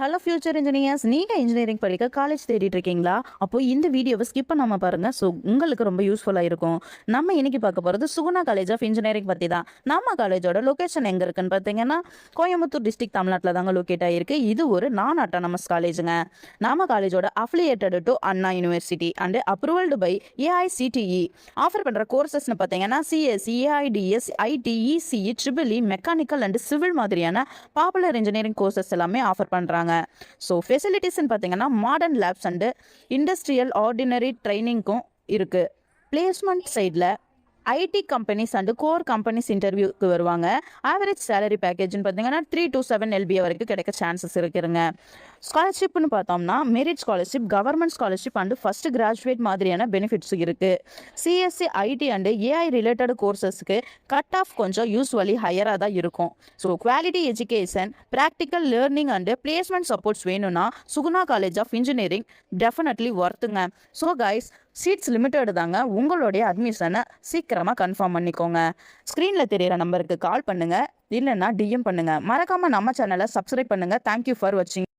Hello future engineers, நீங்கள் engineering படிக்க college தேடிட்டு இருக்கீங்களா? அப்போ இந்த வீடியோவை ஸ்கிப் பண்ணாமல் பாருங்கள். ஸோ உங்களுக்கு ரொம்ப யூஸ்ஃபுல்லாக இருக்கும். நம்ம இன்னைக்கு பார்க்க போகிறது சுகுணா காலேஜ் ஆஃப் இன்ஜினியரிங் பற்றி தான். நம்ம காலேஜோட லொக்கேஷன் எங்கே இருக்குன்னு பார்த்தீங்கன்னா, கோயம்புத்தூர் டிஸ்ட்ரிக்ட், தமிழ்நாட்டில் தாங்க லொக்கேட் ஆகிருக்கு. இது ஒரு நான் அட்டானமஸ் காலேஜுங்க. நம்ம காலேஜோட affiliated to Anna university and approved by AICTE. Offer பண்ணுற கோர்சஸ்னு பார்த்தீங்கன்னா CSE, AIDS, IT, ECE, triple E, mechanical and civil மாதிரியான பாப்புலர் இன்ஜினியரிங் கோர்சஸ் எல்லாமே ஆஃபர் பண்ணுறாங்க. ஸோ ஃபெசிலிட்டிஸ்ன்னு பார்த்தீங்கன்னா modern labs and industrial ordinary ட்ரைனிங்க்கும் இருக்குது. பிளேஸ்மெண்ட் சைடில் IT companies and core companies இன்டர்வியூக்கு வருவாங்க. ஆவரேஜ் சேலரி பேக்கேஜ்னு பார்த்தீங்கன்னா 3 to 7 LBA வரைக்கும் கிடைக்க சான்சஸ் இருக்குதுங்க. ஸ்காலர்ஷிப்னு பார்த்தோம்னா merit scholarship, government scholarship and first graduate மாதிரியான பெனிஃபிட்ஸ் இருக்குது. CSE, IT and AI related கோர்சஸ்க்கு கட் ஆஃப் கொஞ்சம் யூஸ்வலி ஹையராக தான் இருக்கும். So quality education, practical learning and placement supports வேணும்னா Suguna college of engineering definitely ஒர்த்துங்க. ஸோ கைஸ், சீட்ஸ் லிமிட்டடு தாங்க. உங்களுடைய அட்மிஷனை சீக்கிரமாக கன்ஃபார்ம் பண்ணிக்கோங்க. ஸ்க்ரீனில் தெரியிற நம்பருக்கு கால் பண்ணுங்கள், இல்லைன்னா டிஎம் பண்ணுங்கள். மறக்காமல் நம்ம சேனலை சப்ஸ்கிரைப் பண்ணுங்கள். தேங்க்யூ ஃபார் வாட்சிங்.